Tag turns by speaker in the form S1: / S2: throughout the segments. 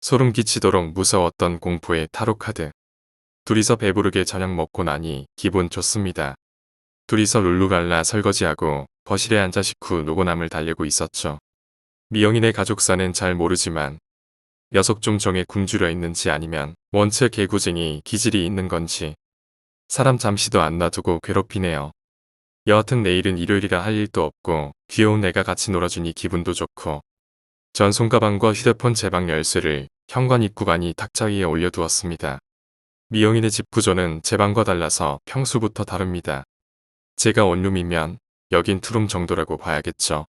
S1: 소름 끼치도록 무서웠던 공포의 타로 카드. 둘이서 배부르게 저녁 먹고 나니 기분 좋습니다. 둘이서 룰루랄라 설거지하고 거실에 앉아 식후 노고남을 달래고 있었죠. 미영이네 가족사는 잘 모르지만 녀석 좀 정에 굶주려 있는지 아니면 원체 개구쟁이 기질이 있는 건지 사람 잠시도 안 놔두고 괴롭히네요. 여하튼 내일은 일요일이라 할 일도 없고 귀여운 애가 같이 놀아주니 기분도 좋고 전 손가방과 휴대폰 제 방 열쇠를 현관 입구간이 탁자 위에 올려두었습니다. 미영이네 집 구조는 제 방과 달라서 평수부터 다릅니다. 제가 원룸이면 여긴 투룸 정도라고 봐야겠죠.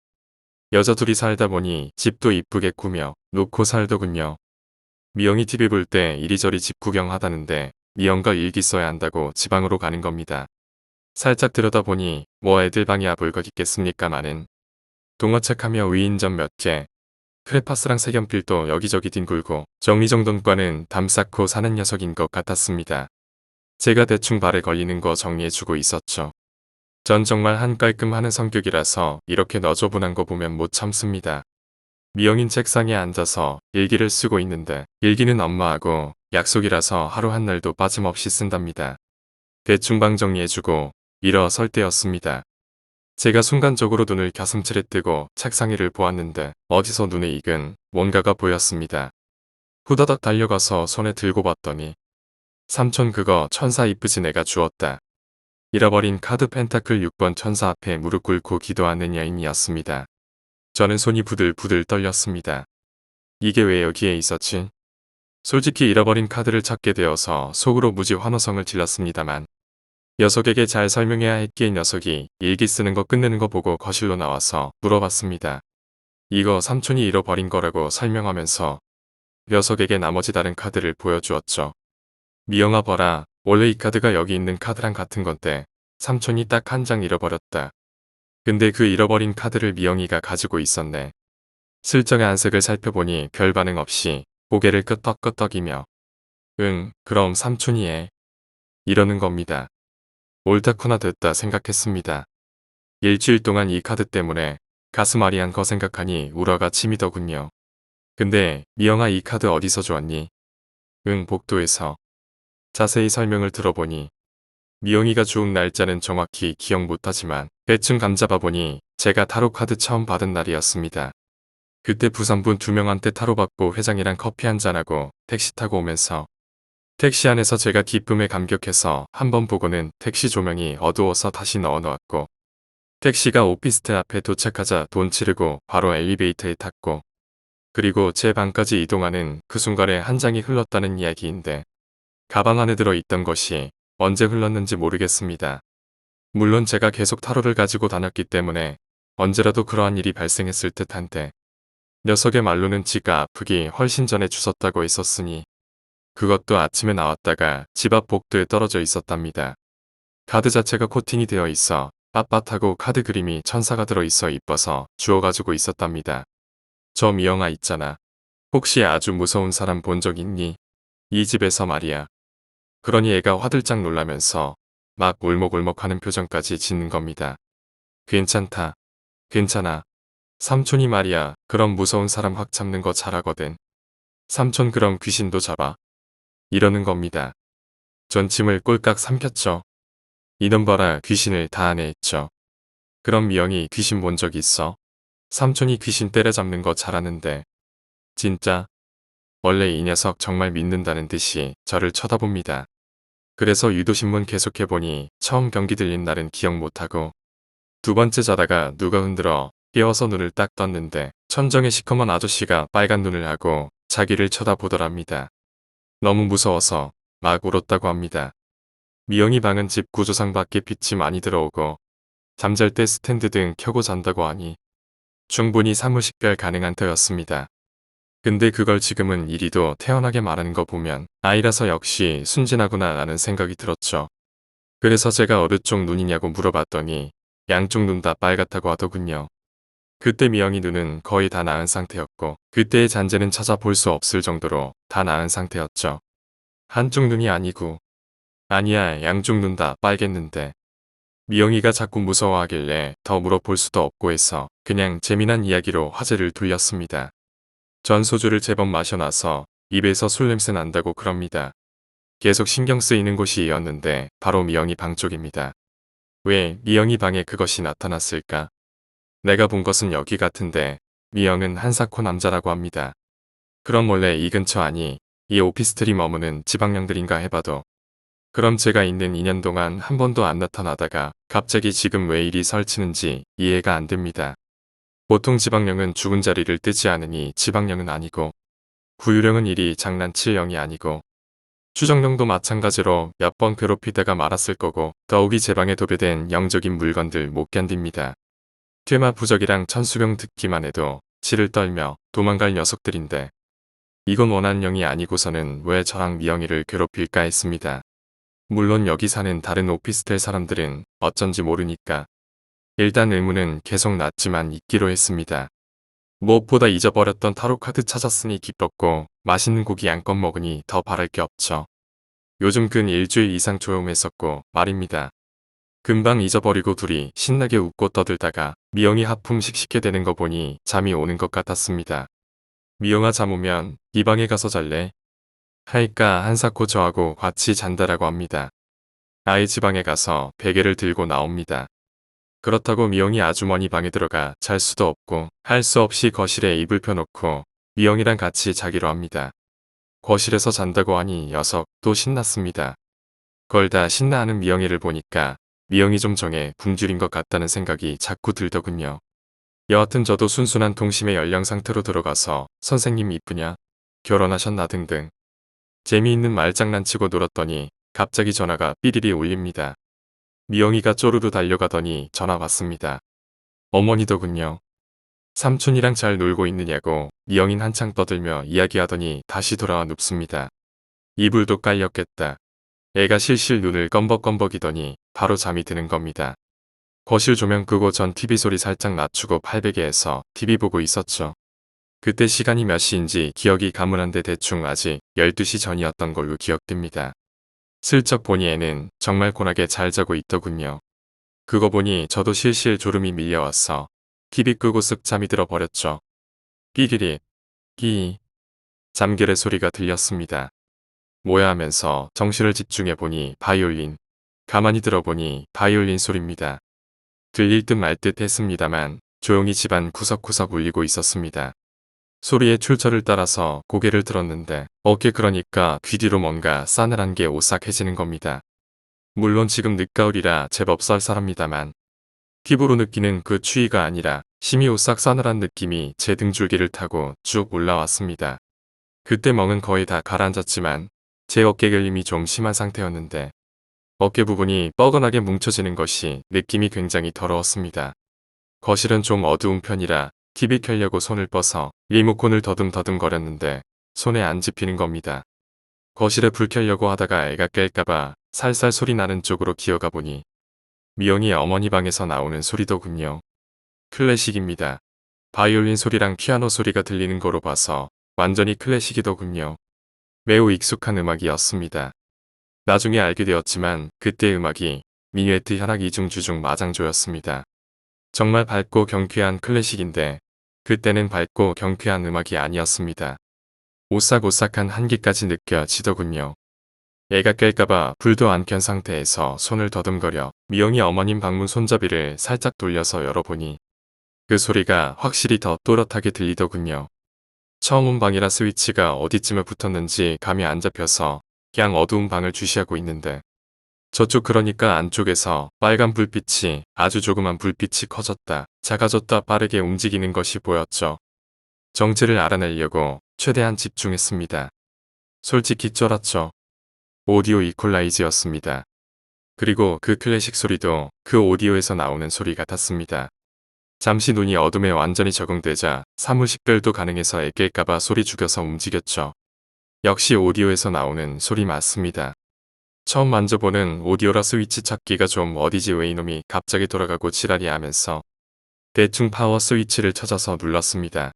S1: 여자 둘이 살다 보니 집도 이쁘게 꾸며 놓고 살더군요. 미영이 TV 볼 때 이리저리 집 구경하다는데 미영과 일기 써야 한다고 지방으로 가는 겁니다. 살짝 들여다보니 뭐 애들 방이야 볼 것 있겠습니까마는 동화책하며 위인전 몇 개, 크레파스랑 색연필도 여기저기 뒹굴고 정리정돈과는 담 쌓고 사는 녀석인 것 같았습니다. 제가 대충 발에 걸리는 거 정리해주고 있었죠. 전 정말 한깔끔하는 성격이라서 이렇게 너저분한 거 보면 못 참습니다. 미영인 책상에 앉아서 일기를 쓰고 있는데 일기는 엄마하고 약속이라서 하루 한 날도 빠짐없이 쓴답니다. 대충 방 정리해주고 일어설 때였습니다. 제가 순간적으로 눈을 가슴치레 뜨고 책상 위를 보았는데 어디서 눈에 익은 뭔가가 보였습니다. 후다닥 달려가서 손에 들고 봤더니 삼촌 그거 천사 이쁘진 애가 주었다. 잃어버린 카드 펜타클 6번 천사 앞에 무릎 꿇고 기도하는 여인이었습니다. 저는 손이 부들부들 떨렸습니다. 이게 왜 여기에 있었지? 솔직히 잃어버린 카드를 찾게 되어서 속으로 무지 환호성을 질렀습니다만 녀석에게 잘 설명해야 했기에 녀석이 일기 쓰는 거 끝내는 거 보고 거실로 나와서 물어봤습니다. 이거 삼촌이 잃어버린 거라고 설명하면서 녀석에게 나머지 다른 카드를 보여주었죠. 미영아 봐라. 원래 이 카드가 여기 있는 카드랑 같은 건데 삼촌이 딱 한 장 잃어버렸다. 근데 그 잃어버린 카드를 미영이가 가지고 있었네. 슬쩍 안색을 살펴보니 별 반응 없이 고개를 끄덕끄덕이며 응, 그럼 삼촌이 해. 이러는 겁니다. 옳다쿠나 됐다 생각했습니다. 일주일 동안 이 카드 때문에 가슴 아리한 거 생각하니 우라가 치미더군요. 근데 미영아 이 카드 어디서 주었니? 응, 복도에서. 자세히 설명을 들어보니 미영이가 주운 날짜는 정확히 기억 못하지만 대충 감잡아보니 제가 타로 카드 처음 받은 날이었습니다. 그때 부산분 2명한테 타로 받고 회장이랑 커피 한잔하고 택시 타고 오면서 택시 안에서 제가 기쁨에 감격해서 한번 보고는 택시 조명이 어두워서 다시 넣어놓았고 택시가 오피스텔 앞에 도착하자 돈 치르고 바로 엘리베이터에 탔고 그리고 제 방까지 이동하는 그 순간에 한 장이 흘렀다는 이야기인데 가방 안에 들어있던 것이 언제 흘렀는지 모르겠습니다. 물론 제가 계속 타로를 가지고 다녔기 때문에 언제라도 그러한 일이 발생했을 듯한데 녀석의 말로는 지가 아프기 훨씬 전에 주웠다고 했었으니 그것도 아침에 나왔다가 집 앞 복도에 떨어져 있었답니다. 카드 자체가 코팅이 되어 있어 빳빳하고 카드 그림이 천사가 들어있어 이뻐서 주워가지고 있었답니다. 저 미영아 있잖아. 혹시 아주 무서운 사람 본 적 있니? 이 집에서 말이야. 그러니 애가 화들짝 놀라면서 막 울먹울먹하는 표정까지 짓는 겁니다. 괜찮다. 괜찮아. 삼촌이 말이야 그런 무서운 사람 확 잡는 거 잘하거든. 삼촌 그럼 귀신도 잡아. 이러는 겁니다. 전 침을 꼴깍 삼켰죠. 이놈 봐라 귀신을 다 안에 했죠. 그럼 미영이 귀신 본 적 있어? 삼촌이 귀신 때려잡는 거 잘하는데. 진짜? 원래 이 녀석 정말 믿는다는 듯이 저를 쳐다봅니다. 그래서 유도신문 계속해보니 처음 경기 들린 날은 기억 못하고 두 번째 자다가 누가 흔들어 깨워서 눈을 딱 떴는데 천정의 시커먼 아저씨가 빨간 눈을 하고 자기를 쳐다보더랍니다. 너무 무서워서 막 울었다고 합니다. 미영이 방은 집 구조상 밖에 빛이 많이 들어오고 잠잘 때 스탠드 등 켜고 잔다고 하니 충분히 사무식별 가능한 터였습니다. 근데 그걸 지금은 이리도 태연하게 말하는 거 보면 아이라서 역시 순진하구나 라는 생각이 들었죠. 그래서 제가 어느 쪽 눈이냐고 물어봤더니 양쪽 눈 다 빨갛다고 하더군요. 그때 미영이 눈은 거의 다 나은 상태였고 그때의 잔재는 찾아볼 수 없을 정도로 다 나은 상태였죠. 한쪽 눈이 아니고 아니야 양쪽 눈 다 빨겠는데 미영이가 자꾸 무서워하길래 더 물어볼 수도 없고 해서 그냥 재미난 이야기로 화제를 돌렸습니다. 전 소주를 제법 마셔놔서 입에서 술 냄새 난다고 그럽니다. 계속 신경 쓰이는 곳이었는데 바로 미영이 방 쪽입니다. 왜 미영이 방에 그것이 나타났을까? 내가 본 것은 여기 같은데 미영은 한사코 남자라고 합니다. 그럼 원래 이 근처 아니 이 오피스텔이 머무는 지방령들인가 해봐도 그럼 제가 있는 2년 동안 한 번도 안 나타나다가 갑자기 지금 왜 이리 설치는지 이해가 안 됩니다. 보통 지방령은 죽은 자리를 뜨지 않으니 지방령은 아니고 구유령은 이리 장난칠 영이 아니고 추정령도 마찬가지로 몇 번 괴롭히다가 말았을 거고 더욱이 제 방에 도배된 영적인 물건들 못 견딥니다. 퇴마 부적이랑 천수병 듣기만 해도 치를 떨며 도망갈 녀석들인데 이건 원한 영이 아니고서는 왜 저랑 미영이를 괴롭힐까 했습니다. 물론 여기 사는 다른 오피스텔 사람들은 어쩐지 모르니까 일단 의문은 계속 났지만 잊기로 했습니다. 무엇보다 잊어버렸던 타로카드 찾았으니 기뻤고 맛있는 고기 양껏 먹으니 더 바랄 게 없죠. 요즘 근 일주일 이상 조용했었고 말입니다. 금방 잊어버리고 둘이 신나게 웃고 떠들다가 미영이 하품식 시게 되는 거 보니 잠이 오는 것 같았습니다. 미영아 잠 오면 네 방에 가서 잘래? 하니까 한사코 저하고 같이 잔다라고 합니다. 아이 지방에 가서 베개를 들고 나옵니다. 그렇다고 미영이 아주머니 방에 들어가 잘 수도 없고 할 수 없이 거실에 이불 펴놓고 미영이랑 같이 자기로 합니다. 거실에서 잔다고 하니 녀석 또 신났습니다. 그걸 다 신나하는 미영이를 보니까 미영이 좀 정에 굶주린 것 같다는 생각이 자꾸 들더군요. 여하튼 저도 순순한 동심의 연령 상태로 들어가서 선생님 이쁘냐? 결혼하셨나 등등 재미있는 말장난치고 놀았더니 갑자기 전화가 삐리리 울립니다. 미영이가 쪼르르 달려가더니 전화 받습니다. 어머니더군요. 삼촌이랑 잘 놀고 있느냐고 미영인 한창 떠들며 이야기하더니 다시 돌아와 눕습니다. 이불도 깔렸겠다. 애가 실실 눈을 껌벅껌벅이더니 바로 잠이 드는 겁니다. 거실 조명 끄고 전 TV 소리 살짝 낮추고 팔베개에서 TV 보고 있었죠. 그때 시간이 몇 시인지 기억이 가물한데 대충 아직 12시 전이었던 걸로 기억됩니다. 슬쩍 보니 애는 정말 곤하게 잘 자고 있더군요. 그거 보니 저도 실실 졸음이 밀려왔어 TV 끄고 쓱 잠이 들어 버렸죠. 삐리리 끼 잠결의 소리가 들렸습니다. 뭐야 하면서 정신을 집중해 보니 바이올린. 가만히 들어보니 바이올린 소리입니다. 들릴 듯 말 듯 했습니다만 조용히 집안 구석구석 울리고 있었습니다. 소리의 출처를 따라서 고개를 들었는데 어깨 그러니까 귀 뒤로 뭔가 싸늘한 게 오싹해지는 겁니다. 물론 지금 늦가을이라 제법 쌀쌀합니다만 피부로 느끼는 그 추위가 아니라 심히 오싹 싸늘한 느낌이 제 등줄기를 타고 쭉 올라왔습니다. 그때 멍은 거의 다 가라앉았지만 제 어깨 결림이 좀 심한 상태였는데 어깨 부분이 뻐근하게 뭉쳐지는 것이 느낌이 굉장히 더러웠습니다. 거실은 좀 어두운 편이라 TV 켜려고 손을 뻗어 리모컨을 더듬더듬 거렸는데 손에 안 집히는 겁니다. 거실에 불 켜려고 하다가 애가 깰까봐 살살 소리 나는 쪽으로 기어가 보니 미영이 어머니 방에서 나오는 소리더군요. 클래식입니다. 바이올린 소리랑 피아노 소리가 들리는 거로 봐서 완전히 클래식이더군요. 매우 익숙한 음악이었습니다. 나중에 알게 되었지만 그때 음악이 미뉴에트 현악 이중주중 마장조였습니다. 정말 밝고 경쾌한 클래식인데 그때는 밝고 경쾌한 음악이 아니었습니다. 오싹오싹한 한기까지 느껴지더군요. 애가 깰까봐 불도 안 켠 상태에서 손을 더듬거려 미영이 어머님 방문 손잡이를 살짝 돌려서 열어보니 그 소리가 확실히 더 또렷하게 들리더군요. 처음 온 방이라 스위치가 어디쯤에 붙었는지 감이 안 잡혀서 그냥 어두운 방을 주시하고 있는데 저쪽 그러니까 안쪽에서 빨간 불빛이 아주 조그만 불빛이 커졌다 작아졌다 빠르게 움직이는 것이 보였죠. 정체를 알아내려고 최대한 집중했습니다. 솔직히 쫄았죠. 오디오 이퀄라이즈였습니다. 그리고 그 클래식 소리도 그 오디오에서 나오는 소리 같았습니다. 잠시 눈이 어둠에 완전히 적응되자 사물 식별도 가능해서 애 깰까봐 소리 죽여서 움직였죠. 역시 오디오에서 나오는 소리 맞습니다. 처음 만져보는 오디오라 스위치 찾기가 좀 어디지 왜 이놈이 갑자기 돌아가고 지랄이 하면서 대충 파워 스위치를 찾아서 눌렀습니다.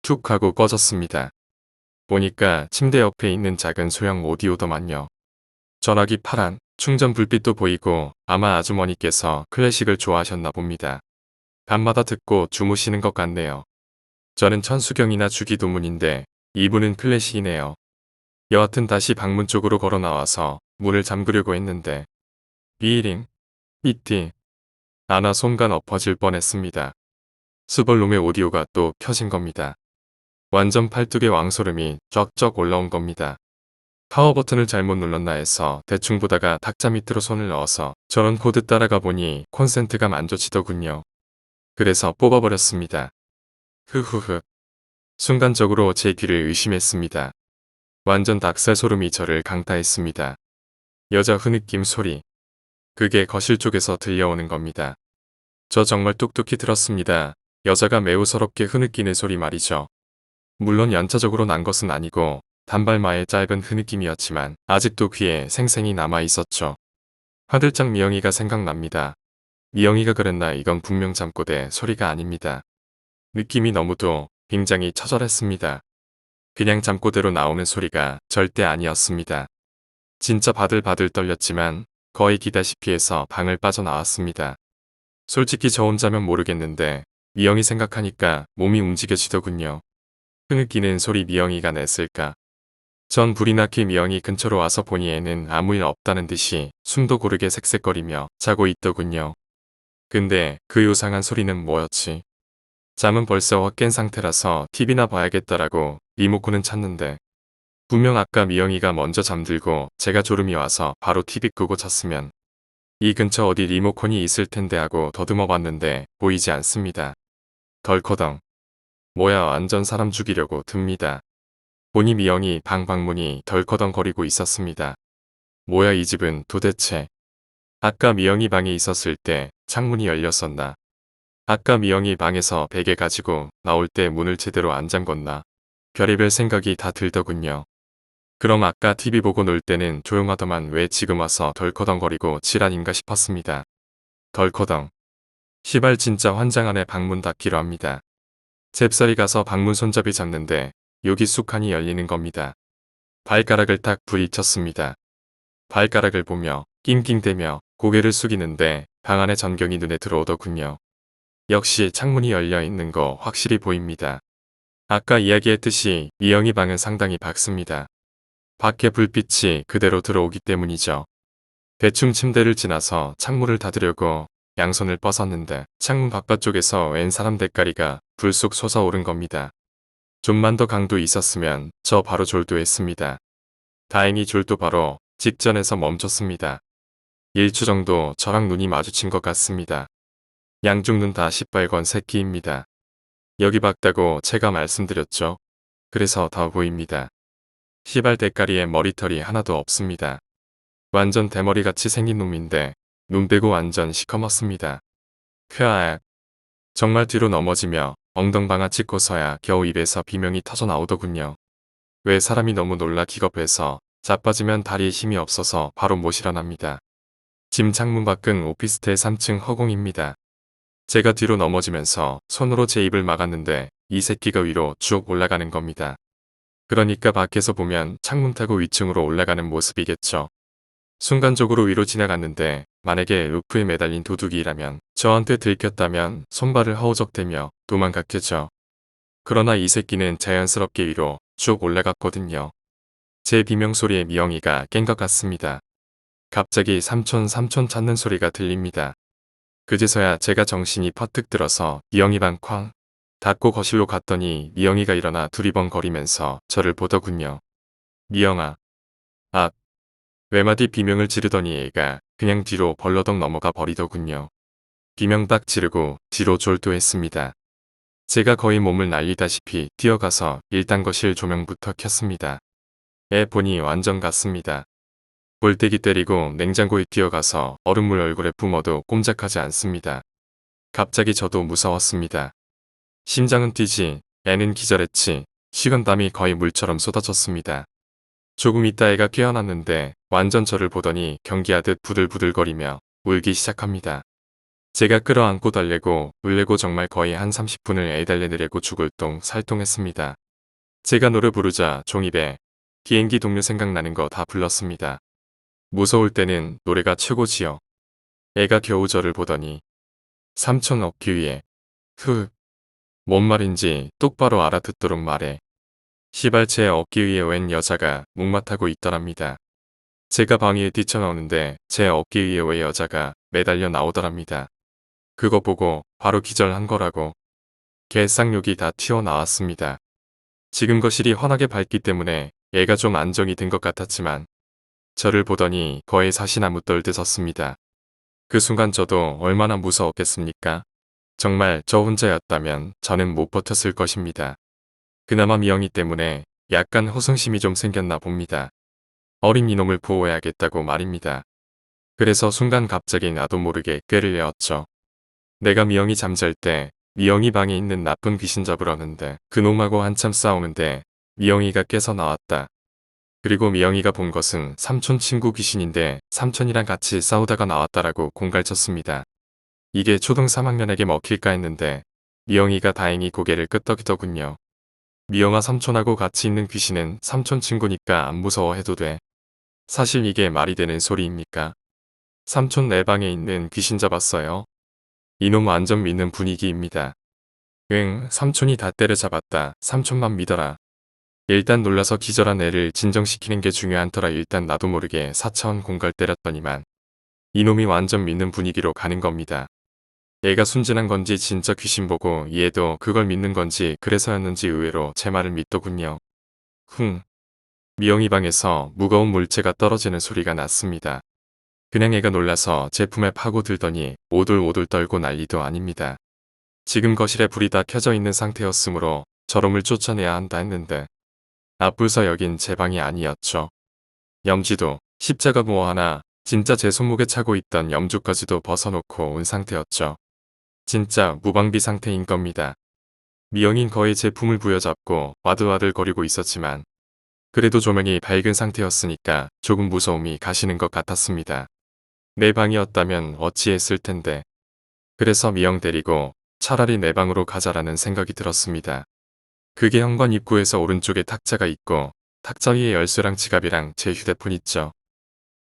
S1: 툭 하고 꺼졌습니다. 보니까 침대 옆에 있는 작은 소형 오디오더만요. 전화기 파란 충전 불빛도 보이고 아마 아주머니께서 클래식을 좋아하셨나 봅니다. 밤마다 듣고 주무시는 것 같네요. 저는 천수경이나 주기도문인데 이분은 클래식이네요. 여하튼 다시 방문 쪽으로 걸어 나와서 문을 잠그려고 했는데 비링, 삐띠, 아나 손간 엎어질 뻔했습니다. 수벌놈의 오디오가 또 켜진 겁니다. 완전 팔뚝에 왕소름이 쩍쩍 올라온 겁니다. 파워 버튼을 잘못 눌렀나 해서 대충 보다가 탁자 밑으로 손을 넣어서 저런 코드 따라가 보니 콘센트가 만져지더군요. 그래서 뽑아버렸습니다. 흐흐흐. 순간적으로 제 귀를 의심했습니다. 완전 닭살 소름이 저를 강타했습니다. 여자 흐느낌 소리. 그게 거실 쪽에서 들려오는 겁니다. 저 정말 똑똑히 들었습니다. 여자가 매우 서럽게 흐느끼는 소리 말이죠. 물론 연차적으로 난 것은 아니고 단발마의 짧은 흐느낌이었지만 아직도 귀에 생생히 남아 있었죠. 화들짝 미영이가 생각납니다. 미영이가 그랬나 이건 분명 잠꼬대 소리가 아닙니다. 느낌이 너무도 굉장히 처절했습니다. 그냥 잠꼬대로 나오는 소리가 절대 아니었습니다. 진짜 바들바들 떨렸지만 거의 기다시피 해서 방을 빠져나왔습니다. 솔직히 저 혼자면 모르겠는데 미영이 생각하니까 몸이 움직여지더군요. 흐느끼는 소리 미영이가 냈을까? 전 불이 나게 미영이 근처로 와서 보니 애는 아무 일 없다는 듯이 숨도 고르게 색색거리며 자고 있더군요. 근데 그 요상한 소리는 뭐였지? 잠은 벌써 깬 상태라서 TV나 봐야겠다라고 리모컨은 찾는데 분명 아까 미영이가 먼저 잠들고 제가 졸음이 와서 바로 TV 끄고 잤으면 이 근처 어디 리모컨이 있을 텐데 하고 더듬어 봤는데 보이지 않습니다. 덜커덩. 뭐야 완전 사람 죽이려고 듭니다. 보니 미영이 방 방문이 덜커덩거리고 있었습니다. 뭐야 이 집은 도대체. 아까 미영이 방에 있었을 때 창문이 열렸었나. 아까 미영이 방에서 베개 가지고 나올 때 문을 제대로 안 잠궜나. 별의별 생각이 다 들더군요. 그럼 아까 TV 보고 놀 때는 조용하더만 왜 지금 와서 덜커덩거리고 지랄인가 싶었습니다. 덜커덩. 시발 진짜 환장 안에 방문 닫기로 합니다. 잽싸리 가서 방문 손잡이 잡는데 여기 쑥하니 열리는 겁니다. 발가락을 탁 부딪혔습니다. 발가락을 보며 낑낑대며 고개를 숙이는데 방 안의 전경이 눈에 들어오더군요. 역시 창문이 열려 있는 거 확실히 보입니다. 아까 이야기했듯이 미영이 방은 상당히 밝습니다. 밖에 불빛이 그대로 들어오기 때문이죠. 대충 침대를 지나서 창문을 닫으려고 양손을 뻗었는데 창문 바깥쪽에서 웬 사람 대가리가 불쑥 솟아오른 겁니다. 좀만 더 강도 있었으면 저 바로 졸도했습니다. 다행히 졸도 바로 직전에서 멈췄습니다. 1초 정도 저랑 눈이 마주친 것 같습니다. 양쪽 눈 다 시뻘건 새끼입니다. 여기 밝다고 제가 말씀드렸죠. 그래서 더 보입니다. 시발 대가리에 머리털이 하나도 없습니다. 완전 대머리같이 생긴 놈인데 눈 빼고 완전 시커멓습니다. 쾌악. 정말 뒤로 넘어지며 엉덩방아 찍고서야 겨우 입에서 비명이 터져 나오더군요. 왜 사람이 너무 놀라 기겁해서 자빠지면 다리에 힘이 없어서 바로 못 일어납니다. 짐 창문 밖은 오피스텔 3층 허공입니다. 제가 뒤로 넘어지면서 손으로 제 입을 막았는데 이 새끼가 위로 쭉 올라가는 겁니다. 그러니까 밖에서 보면 창문 타고 위층으로 올라가는 모습이겠죠. 순간적으로 위로 지나갔는데 만약에 루프에 매달린 도둑이라면 저한테 들켰다면 손발을 허우적대며 도망갔겠죠. 그러나 이 새끼는 자연스럽게 위로 쭉 올라갔거든요. 제 비명소리에 미영이가 깬 것 같습니다. 갑자기 삼촌 찾는 소리가 들립니다. 그제서야 제가 정신이 퍼뜩 들어서 미영이 방 쾅 닫고 거실로 갔더니 미영이가 일어나 두리번거리면서 저를 보더군요. 미영아. 아. 외마디 비명을 지르더니 애가 그냥 뒤로 벌러덩 넘어가 버리더군요. 비명 딱 지르고 뒤로 졸도했습니다. 제가 거의 몸을 날리다시피 뛰어가서 일단 거실 조명부터 켰습니다. 애 보니 완전 같습니다. 볼때기 때리고 냉장고에 뛰어가서 얼음물 얼굴에 뿜어도 꼼짝하지 않습니다. 갑자기 저도 무서웠습니다. 심장은 뛰지, 애는 기절했지, 식은땀이 거의 물처럼 쏟아졌습니다. 조금 있다 애가 깨어났는데 완전 저를 보더니 경기하듯 부들부들거리며 울기 시작합니다. 제가 끌어안고 달래고 울래고 정말 거의 한 30분을 애 달래느라고 죽을 똥 살똥했습니다. 제가 노래 부르자 종입에 비행기 동료 생각나는 거 다 불렀습니다. 무서울 때는 노래가 최고지요. 애가 겨우 저를 보더니 삼촌 어깨 위에 뭔 말인지 똑바로 알아듣도록 말해. 시발채 어깨 위에 웬 여자가 목마타고 있더랍니다. 제가 방 위에 뛰쳐나오는데 제 어깨 위에 왜 여자가 매달려 나오더랍니다. 그거 보고 바로 기절한 거라고. 개쌍욕이 다 튀어나왔습니다. 지금 거실이 환하게 밝기 때문에 얘가 좀 안정이 된 것 같았지만 저를 보더니 거의 사시나무 떨듯 섰습니다. 그 순간 저도 얼마나 무서웠겠습니까? 정말 저 혼자였다면 저는 못 버텼을 것입니다. 그나마 미영이 때문에 약간 호성심이 좀 생겼나 봅니다. 어린 이놈을 보호해야겠다고 말입니다. 그래서 순간 갑자기 나도 모르게 꾀를 내었죠. 내가 미영이 잠잘 때 미영이 방에 있는 나쁜 귀신 잡으려는데 그놈하고 한참 싸우는데 미영이가 깨서 나왔다. 그리고 미영이가 본 것은 삼촌 친구 귀신인데 삼촌이랑 같이 싸우다가 나왔다라고 공갈쳤습니다. 이게 초등 3학년에게 먹힐까 했는데 미영이가 다행히 고개를 끄덕이더군요. 미영아, 삼촌하고 같이 있는 귀신은 삼촌 친구니까 안 무서워해도 돼. 사실 이게 말이 되는 소리입니까? 삼촌 내 방에 있는 귀신 잡았어요. 이놈 완전 믿는 분위기입니다. 응, 삼촌이 다 때려잡았다. 삼촌만 믿어라. 일단 놀라서 기절한 애를 진정시키는 게 중요한더라. 일단 나도 모르게 4차원 공갈 때렸더니만 이놈이 완전 믿는 분위기로 가는 겁니다. 얘가 순진한 건지 진짜 귀신 보고 얘도 그걸 믿는 건지 그래서였는지 의외로 제 말을 믿더군요. 미영이 방에서 무거운 물체가 떨어지는 소리가 났습니다. 그냥 애가 놀라서 제품에 파고들더니 오돌오돌 떨고 난리도 아닙니다. 지금 거실에 불이 다 켜져 있는 상태였으므로 저놈을 쫓아내야 한다 했는데 앞불서 여긴 제 방이 아니었죠. 염지도, 십자가 뭐 하나, 진짜 제 손목에 차고 있던 염주까지도 벗어놓고 온 상태였죠. 진짜 무방비 상태인 겁니다. 미영인 거의 제품을 부여잡고 와들와들거리고 있었지만 그래도 조명이 밝은 상태였으니까 조금 무서움이 가시는 것 같았습니다. 내 방이었다면 어찌했을 텐데. 그래서 미영 데리고 차라리 내 방으로 가자라는 생각이 들었습니다. 그게 현관 입구에서 오른쪽에 탁자가 있고 탁자 위에 열쇠랑 지갑이랑 제 휴대폰 있죠.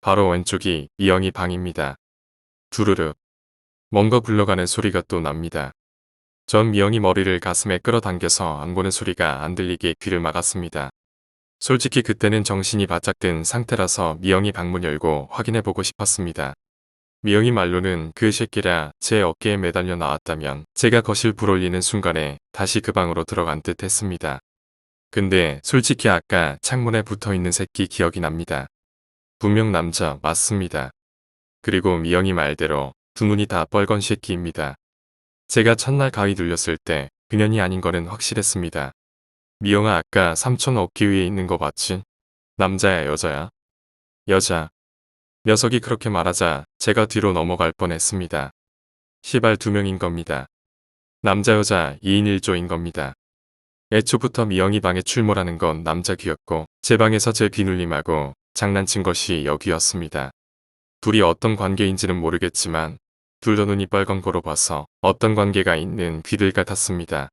S1: 바로 왼쪽이 미영이 방입니다. 두루룩. 뭔가 굴러가는 소리가 또 납니다. 전 미영이 머리를 가슴에 끌어당겨서 안 보는 소리가 안 들리게 귀를 막았습니다. 솔직히 그때는 정신이 바짝 든 상태라서 미영이 방문 열고 확인해보고 싶었습니다. 미영이 말로는 그 새끼라 제 어깨에 매달려 나왔다면 제가 거실 불 올리는 순간에 다시 그 방으로 들어간 듯 했습니다. 근데 솔직히 아까 창문에 붙어있는 새끼 기억이 납니다. 분명 남자 맞습니다. 그리고 미영이 말대로 두 눈이 다 빨간 새끼입니다. 제가 첫날 가위 눌렸을 때 그년이 아닌 거는 확실했습니다. 미영아, 아까 삼촌 어깨 위에 있는 거 봤지? 남자야 여자야? 여자. 녀석이 그렇게 말하자 제가 뒤로 넘어갈 뻔했습니다. 시발 2명인 겁니다. 남자 여자 2인 1조인 겁니다. 애초부터 미영이 방에 출몰하는 건 남자 귀였고 제 방에서 제 귀눌림하고 장난친 것이 여귀였습니다. 둘이 어떤 관계인지는 모르겠지만 둘 다 눈이 빨간 거로 봐서 어떤 관계가 있는 귀들 같았습니다.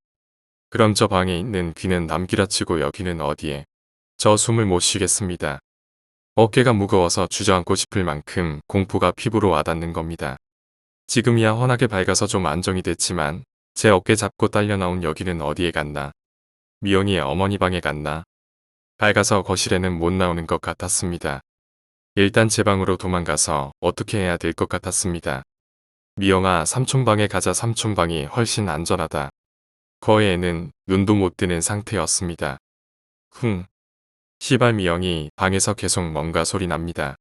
S1: 그럼 저 방에 있는 귀는 남귀라 치고 여기는 어디에? 저 숨을 못 쉬겠습니다. 어깨가 무거워서 주저앉고 싶을 만큼 공포가 피부로 와닿는 겁니다. 지금이야 환하게 밝아서 좀 안정이 됐지만 제 어깨 잡고 딸려 나온 여기는 어디에 갔나? 미영이의 어머니 방에 갔나? 밝아서 거실에는 못 나오는 것 같았습니다. 일단 제 방으로 도망가서 어떻게 해야 될 것 같았습니다. 미영아, 삼촌 방에 가자. 삼촌 방이 훨씬 안전하다. 거의 애는 눈도 못 뜨는 상태였습니다. 시발 미영이 방에서 계속 뭔가 소리 납니다.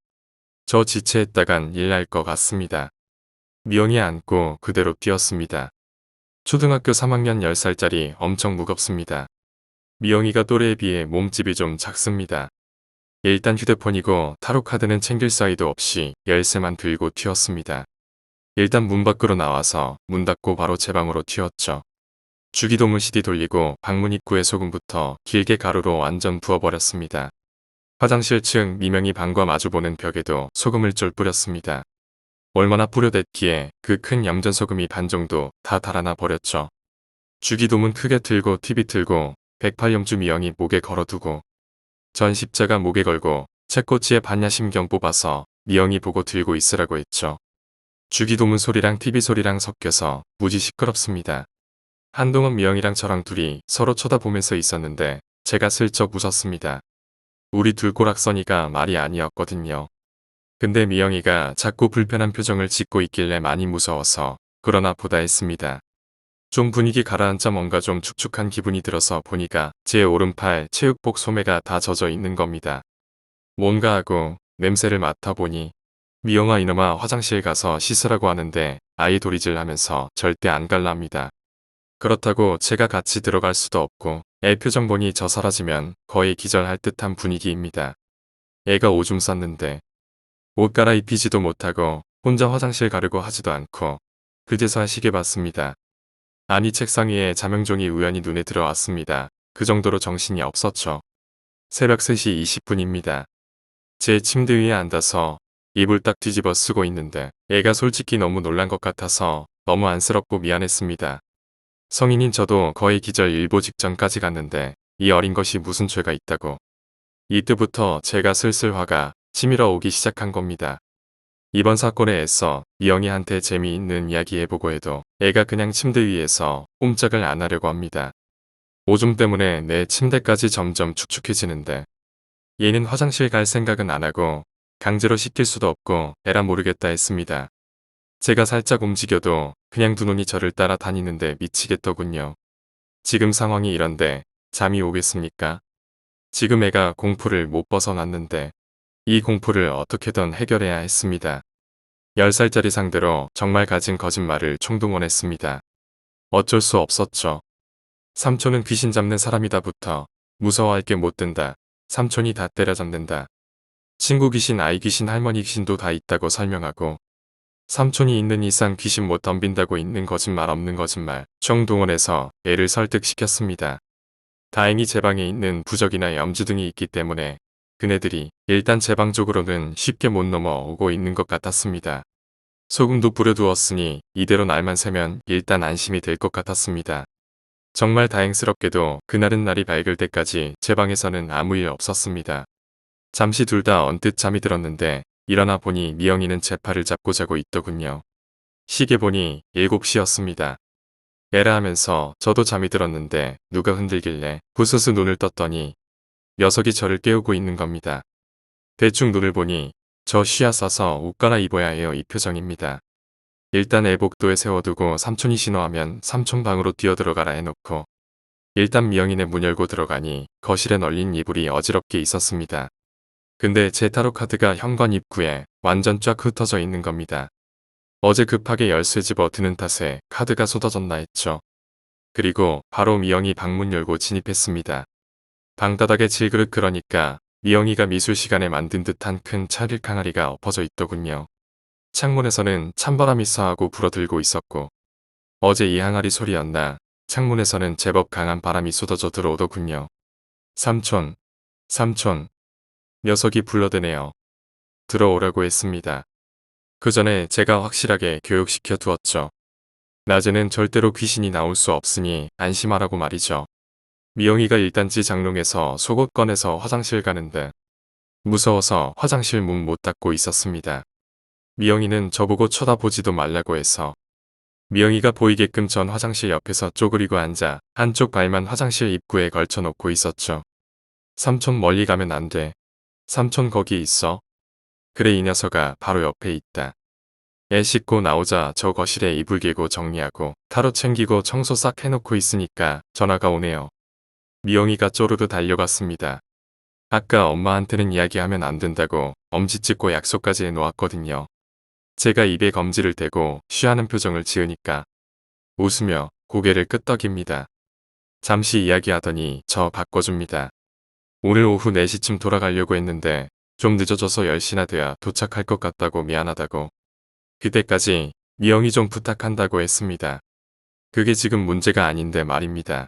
S1: 저 지체했다간 일 날 것 같습니다. 미영이 안고 그대로 뛰었습니다. 초등학교 3학년 10살짜리 엄청 무겁습니다. 미영이가 또래에 비해 몸집이 좀 작습니다. 일단 휴대폰이고 타로카드는 챙길 사이도 없이 열쇠만 들고 튀었습니다. 일단 문 밖으로 나와서 문 닫고 바로 제 방으로 튀었죠. 주기도문 CD 돌리고 방문 입구에 소금부터 길게 가루로 완전 부어버렸습니다. 화장실 층 미명이 방과 마주보는 벽에도 소금을 쫄 뿌렸습니다. 얼마나 뿌려댔기에 그 큰 얌전소금이 반 정도 다 달아나 버렸죠. 주기도문 크게 틀고 TV 틀고 108염주 미영이 목에 걸어두고 전 십자가 목에 걸고 책꽂이에 반야심경 뽑아서 미영이 보고 들고 있으라고 했죠. 주기도문 소리랑 TV 소리랑 섞여서 무지 시끄럽습니다. 한동안 미영이랑 저랑 둘이 서로 쳐다보면서 있었는데 제가 슬쩍 웃었습니다. 우리 둘 꼬락서니가 말이 아니었거든요. 근데 미영이가 자꾸 불편한 표정을 짓고 있길래 많이 무서워서 그러나 보다 했습니다. 좀 분위기 가라앉자 뭔가 좀 축축한 기분이 들어서 보니까 제 오른팔 체육복 소매가 다 젖어 있는 겁니다. 뭔가 하고 냄새를 맡아보니 미영아 이놈아 화장실 가서 씻으라고 하는데 아이 도리질 하면서 절대 안 갈랍니다. 그렇다고 제가 같이 들어갈 수도 없고 애 표정 보니 저 사라지면 거의 기절할 듯한 분위기입니다. 애가 오줌 쌌는데 옷 갈아입히지도 못하고 혼자 화장실 가려고 하지도 않고 그제서야 시계 봤습니다. 아니 책상 위에 자명종이 우연히 눈에 들어왔습니다. 그 정도로 정신이 없었죠. 새벽 3시 20분입니다. 제 침대 위에 앉아서 이불 딱 뒤집어 쓰고 있는데 애가 솔직히 너무 놀란 것 같아서 너무 안쓰럽고 미안했습니다. 성인인 저도 거의 기절 일보 직전까지 갔는데 이 어린 것이 무슨 죄가 있다고. 이때부터 제가 슬슬 화가 치밀어 오기 시작한 겁니다. 이번 사건에 애써 미영이한테 재미있는 이야기 해보고 해도 애가 그냥 침대 위에서 꼼짝을 안 하려고 합니다. 오줌 때문에 내 침대까지 점점 축축해지는데 얘는 화장실 갈 생각은 안 하고 강제로 시킬 수도 없고 에라 모르겠다 했습니다. 제가 살짝 움직여도 그냥 두 눈이 저를 따라다니는데 미치겠더군요. 지금 상황이 이런데 잠이 오겠습니까? 지금 애가 공포를 못 벗어났는데 이 공포를 어떻게든 해결해야 했습니다. 10살짜리 상대로 정말 가진 거짓말을 총동원했습니다. 어쩔 수 없었죠. 삼촌은 귀신 잡는 사람이다부터 무서워할 게 못 된다. 삼촌이 다 때려잡는다. 친구 귀신, 아이 귀신, 할머니 귀신도 다 있다고 설명하고 삼촌이 있는 이상 귀신 못 덤빈다고 있는 거짓말 없는 거짓말 총동원해서 애를 설득시켰습니다. 다행히 제 방에 있는 부적이나 염주 등이 있기 때문에 그네들이 일단 제 방 쪽으로는 쉽게 못 넘어오고 있는 것 같았습니다. 소금도 뿌려두었으니 이대로 날만 새면 일단 안심이 될 것 같았습니다. 정말 다행스럽게도 그날은 날이 밝을 때까지 제 방에서는 아무 일 없었습니다. 잠시 둘 다 언뜻 잠이 들었는데 일어나 보니 미영이는 제 팔을 잡고 자고 있더군요. 시계 보니 7시였습니다. 에라 하면서 저도 잠이 들었는데 누가 흔들길래 부스스 눈을 떴더니 녀석이 저를 깨우고 있는 겁니다. 대충 눈을 보니 저 쉬야 싸서 옷 갈아입어야 해요 이 표정입니다. 일단 애 복도에 세워두고 삼촌이 신호하면 삼촌 방으로 뛰어들어가라 해놓고 일단 미영이네 문 열고 들어가니 거실에 널린 이불이 어지럽게 있었습니다. 근데 제 타로 카드가 현관 입구에 완전 쫙 흩어져 있는 겁니다. 어제 급하게 열쇠 집어 드는 탓에 카드가 쏟아졌나 했죠. 그리고 바로 미영이 방문 열고 진입했습니다. 방바닥에 질그릇 그러니까 미영이가 미술 시간에 만든 듯한 큰 찰흙 항아리가 엎어져 있더군요. 창문에서는 찬바람이 싸하고 불어들고 있었고 어제 이 항아리 소리였나 창문에서는 제법 강한 바람이 쏟아져 들어오더군요. 삼촌, 삼촌. 녀석이 불러대네요. 들어오라고 했습니다. 그 전에 제가 확실하게 교육시켜 두었죠. 낮에는 절대로 귀신이 나올 수 없으니 안심하라고 말이죠. 미영이가 일단지 장롱에서 속옷 꺼내서 화장실 가는데 무서워서 화장실 문 못 닫고 있었습니다. 미영이는 저보고 쳐다보지도 말라고 해서 미영이가 보이게끔 전 화장실 옆에서 쪼그리고 앉아 한쪽 발만 화장실 입구에 걸쳐놓고 있었죠. 삼촌 멀리 가면 안 돼. 삼촌 거기 있어. 그래 이 녀석아 바로 옆에 있다. 애 씻고 나오자 저 거실에 이불 개고 정리하고 타로 챙기고 청소 싹 해놓고 있으니까 전화가 오네요. 미영이가 쪼르르 달려갔습니다. 아까 엄마한테는 이야기하면 안 된다고 엄지 찍고 약속까지 해놓았거든요. 제가 입에 검지를 대고 쉬하는 표정을 지으니까 웃으며 고개를 끄덕입니다. 잠시 이야기하더니 저 바꿔줍니다. 오늘 오후 4시쯤 돌아가려고 했는데 좀 늦어져서 10시나 돼야 도착할 것 같다고 미안하다고. 그때까지 미영이 좀 부탁한다고 했습니다. 그게 지금 문제가 아닌데 말입니다.